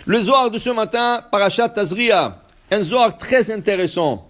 Le Zohar de ce matin, Parashat Tazria, un Zohar très intéressant.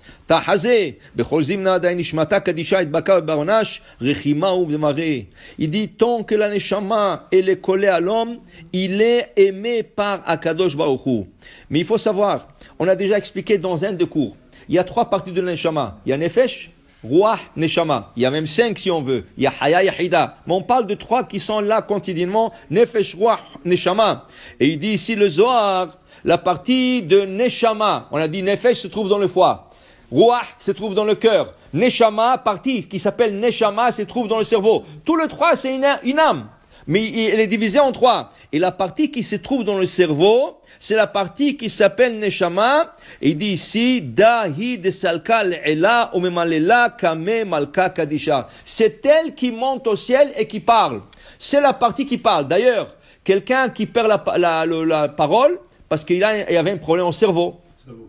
Il dit, tant que la neshama elle est collée à l'homme, il est aimé par Akadosh Baruch Hu. Mais il faut savoir, on a déjà expliqué dans un des cours, il y a 3 parties de la neshama. Il y a Nefesh, Ruach, Neshama. Il y a même 5 si on veut. Il y a Haya, Yahida. Mais on parle de 3 qui sont là quotidiennement. Nefesh, Ruach, Neshama. Et il dit ici le Zohar, la partie de Neshama. On a dit Nefesh se trouve dans le foie. Ruach se trouve dans le cœur. Neshama, partie qui s'appelle Neshama, se trouve dans le cerveau. Tout le 3, c'est une âme. Mais elle est divisée en 3. Et la partie qui se trouve dans le cerveau, c'est la partie qui s'appelle Neshama. Et il dit ici, Dahi de Salka l'Ela Umemalela Kame Malka Kadisha. C'est elle qui monte au ciel et qui parle. C'est la partie qui parle. D'ailleurs, quelqu'un qui perd la parole, parce qu'il y avait un problème au cerveau.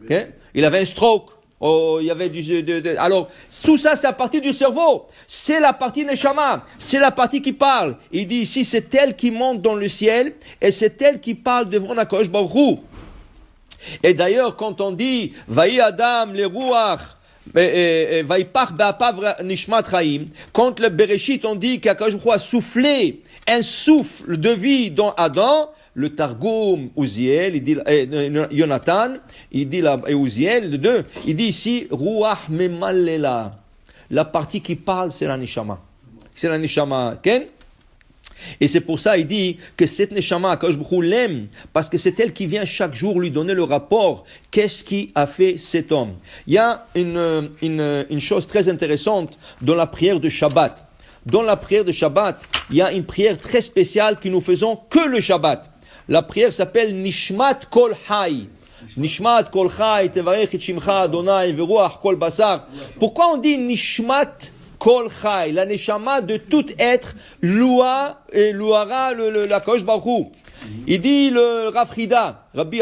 Okay? Il avait un stroke. Oh, il y avait alors, tout ça, c'est la partie du cerveau. C'est la partie Neshama. C'est la partie qui parle. Il dit ici, c'est elle qui monte dans le ciel et c'est elle qui parle devant Akadosh Baruch Hu. Et d'ailleurs, quand on dit, Vaï Adam, le Ruach, Vaïpach Be'apav Nishmat Chaim, quand le Bereshit, on dit qu'Akadosh Baruch Hu a soufflé un souffle de vie dans Adam, le Targum, Uziel, il dit, Jonathan, il dit là, et Uziel, les deux, il dit ici, Ruach Memalela. La partie qui parle, c'est la Neshama. C'est la Neshama, Ken? Et c'est pour ça, il dit que cette Neshama, Akadosh Baruch Hu l'aime, parce que c'est elle qui vient chaque jour lui donner le rapport. Qu'est-ce qui a fait cet homme? Il y a une chose très intéressante dans la prière de Shabbat. Dans la prière de Shabbat, il y a une prière très spéciale que nous faisons que le Shabbat. La prière s'appelle Nishmat Kol Chai. Nishmat Kol Chai, Tevarech et Shimcha Adonai, Veruach Kol Basar. Pourquoi on dit Nishmat Kol Chai? La Neshama de tout être, loua et louara la Akadosh Baruch Hu. Il dit le Rav Frida, Rabbi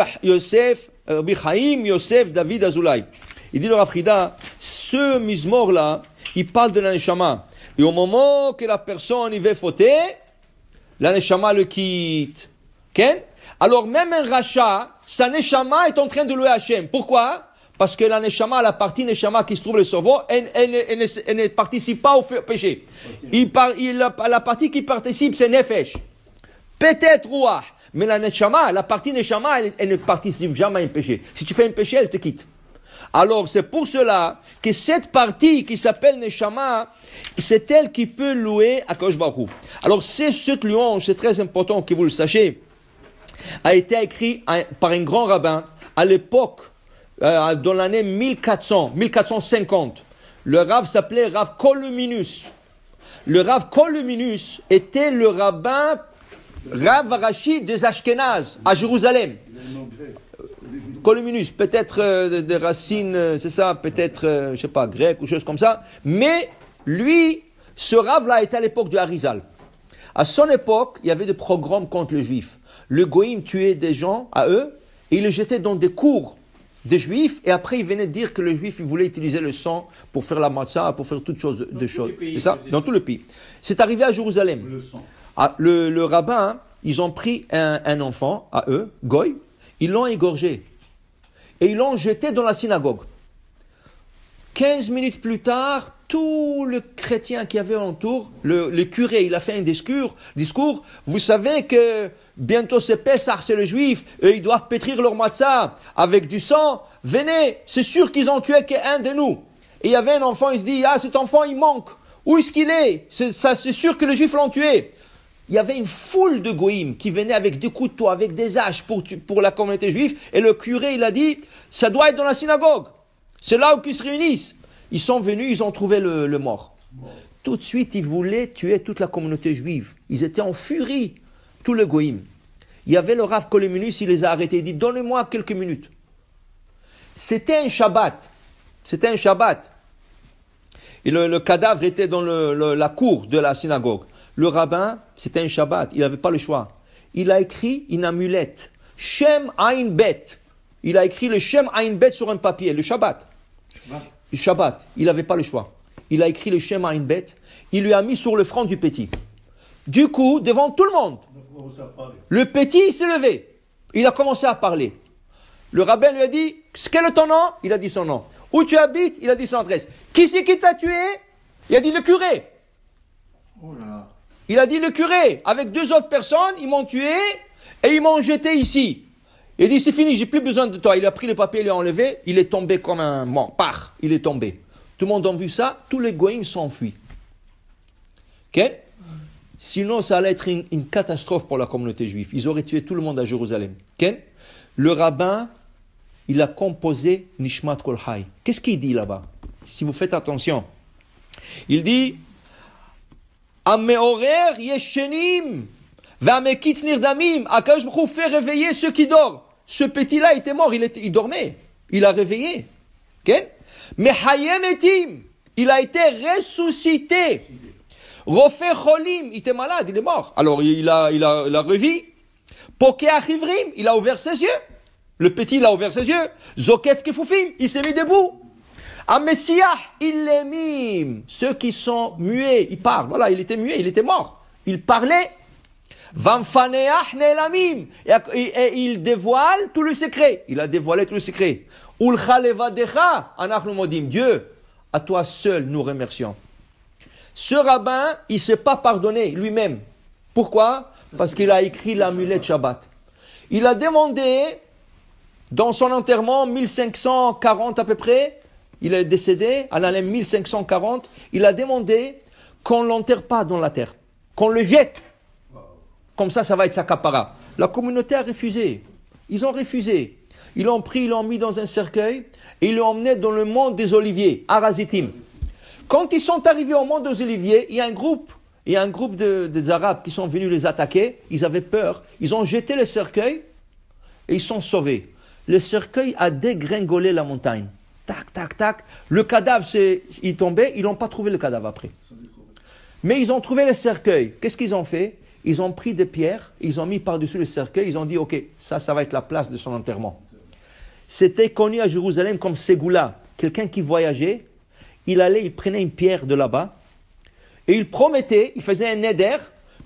Chaim Yosef David Azoulay. Il dit le Rav Frida, ce mizmor là, il parle de la Neshama. Et au moment que la personne y va fauter, la Neshama le quitte. Okay? Alors même un rachat, sa Neshama est en train de louer Hachem. Pourquoi? Parce que la Neshama, la partie Neshama qui se trouve dans le cerveau, elle ne participe pas au péché. La partie qui participe, c'est Nefesh. Peut-être Ruach. Mais la Neshama, la partie Neshama, elle ne participe jamais à un péché. Si tu fais un péché, elle te quitte. Alors, c'est pour cela que cette partie qui s'appelle Neshama, c'est elle qui peut louer Akadosh Baruch Hu. Alors, cette louange, c'est très important que vous le sachiez, a été écrit par un grand rabbin à l'époque, dans l'année 1450. Le Rav s'appelait Rav Koluminus. Le Rav Koluminus était le rabbin Rav Rashi des Ashkenaz à Jérusalem. Koluminus, peut-être des racines, c'est ça, peut-être, je sais pas, grec ou chose comme ça. Mais lui, ce Rav-là était à l'époque du Harizal. À son époque, il y avait des programmes contre les Juifs. Le Goïm tuait des gens à eux et il les jetait dans des cours des Juifs. Et après, il venait dire que les Juifs ils voulaient utiliser le sang pour faire la matzah, pour faire toutes choses de choses. C'est ça, dans tout le pays. C'est arrivé à Jérusalem. Le rabbin, ils ont pris un enfant à eux, Goï, ils l'ont égorgé. Et ils l'ont jeté dans la synagogue. 15 minutes plus tard, tout le chrétien qui avait autour, le curé, il a fait un discours. Vous savez que bientôt c'est Pessah, c'est le juif, et ils doivent pétrir leur matzah avec du sang. Venez, c'est sûr qu'ils ont tué qu'un de nous. Et il y avait un enfant, il se dit, cet enfant il manque. Où est-ce qu'il est? C'est sûr que les juifs l'ont tué. Il y avait une foule de goïms qui venaient avec des couteaux, avec des haches pour la communauté juive. Et le curé, il a dit, ça doit être dans la synagogue. C'est là où ils se réunissent. Ils sont venus, ils ont trouvé le mort. Tout de suite, ils voulaient tuer toute la communauté juive. Ils étaient en furie, tous les goïms. Il y avait le Rav Koluminus, il les a arrêtés. Il dit, donnez-moi quelques minutes. C'était un Shabbat. Et le cadavre était dans la cour de la synagogue. Le rabbin, c'était un Shabbat, il n'avait pas le choix. Il a écrit une amulette, Shem Ain Bet. Il a écrit le Shem Ain Bet sur un papier, le Shabbat. Le Shabbat, il n'avait pas le choix. Il a écrit le Shem Ain Bet, il lui a mis sur le front du petit. Du coup, devant tout le monde, le petit s'est levé. Il a commencé à parler. Le rabbin lui a dit, quel est ton nom? Il a dit son nom. Où tu habites? Il a dit son adresse. Qui c'est qui t'a tué? Il a dit le curé. Oh là là. Il a dit le curé. Avec 2 autres personnes, ils m'ont tué et ils m'ont jeté ici. Il a dit c'est fini, j'ai plus besoin de toi. Il a pris le papier, il l'a enlevé, il est tombé comme un mort. Par, il est tombé. Tout le monde a vu ça, tous les goïms s'enfuient. Ok? Sinon, ça allait être une catastrophe pour la communauté juive. Ils auraient tué tout le monde à Jérusalem. Ok? Le rabbin, il a composé Nishmat Kol Chai. Qu'est-ce qu'il dit là-bas? Si vous faites attention, il dit Ameorer yeshenim v'amekitz nirdamim. Akadosh Baruch Hu fait réveiller ceux qui dorment. Ce petit-là était mort, il dormait. Il a réveillé. Okay? Mais hayem etim, il a été ressuscité. Rofé cholim, il était malade, il est mort. Alors il a revu. Pokeach ivrim, il a ouvert ses yeux. Le petit, il a ouvert ses yeux. Zokef kefufim, il s'est mis debout. Amessiah, illemim, ceux qui sont muets, ils parlent. Voilà, il était muet, il était mort. Il parlait. Vamfaneach nelamim, et il dévoile tout le secret. Il a dévoilé tout le secret. Ulcha levadecha, anachnu modim. Dieu, à toi seul nous remercions. Ce rabbin, il ne s'est pas pardonné lui-même. Pourquoi? Parce qu'il a écrit l'amulette Shabbat. Il a demandé, dans son enterrement, 1540 à peu près, il est décédé, à l'année 1540, il a demandé qu'on ne l'enterre pas dans la terre, qu'on le jette. Comme ça va être sa capara. La communauté a refusé. Ils ont refusé. Ils l'ont pris, ils l'ont mis dans un cercueil et ils l'ont emmené dans le mont des Oliviers, Arazitim. Quand ils sont arrivés au mont des Oliviers, il y a un groupe des Arabes qui sont venus les attaquer. Ils avaient peur. Ils ont jeté le cercueil et ils sont sauvés. Le cercueil a dégringolé la montagne. Tac, tac, tac. Le cadavre, il tombait. Ils n'ont pas trouvé le cadavre après. Mais ils ont trouvé le cercueil. Qu'est-ce qu'ils ont fait? Ils ont pris des pierres, ils ont mis par-dessus le cercueil, ils ont dit, ok, ça va être la place de son enterrement. C'était connu à Jérusalem comme Ségoula. Quelqu'un qui voyageait, il prenait une pierre de là-bas, et il promettait, il faisait un neder,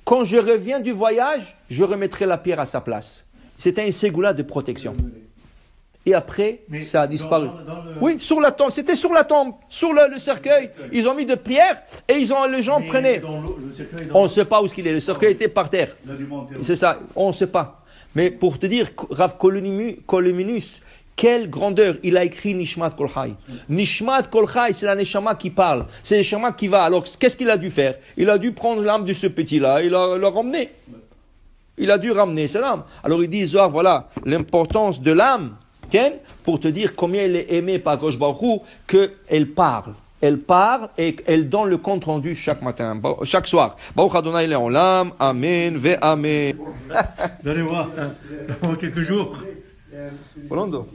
quand je reviens du voyage, je remettrai la pierre à sa place. C'était un Ségoula de protection. Et après, ça a disparu. Oui, sur la tombe. C'était sur la tombe, sur le cercueil. Ils ont mis de pierres et les gens prenaient. On ne sait pas où il est. Le cercueil était par terre. C'est ça, on ne sait pas. Mais pour te dire, Rav Kolominus, quelle grandeur, il a écrit Nishmat Kol Chai. Nishmat Kol Chai, c'est la Neshama qui parle. C'est la Neshama qui va. Alors, qu'est-ce qu'il a dû faire? Il a dû prendre l'âme de ce petit-là et l'a ramener. Il a dû ramener cette âme. Alors, il dit, Zohar, voilà, l'importance de l'âme. Pour te dire combien elle est aimée par Akadosh Baruch Hu, qu'elle parle. Elle parle et elle donne le compte rendu chaque matin, chaque soir. Baruch Adonai Le'olam, Amen, ve Amen. Vous allez voir, dans quelques jours. Rolando,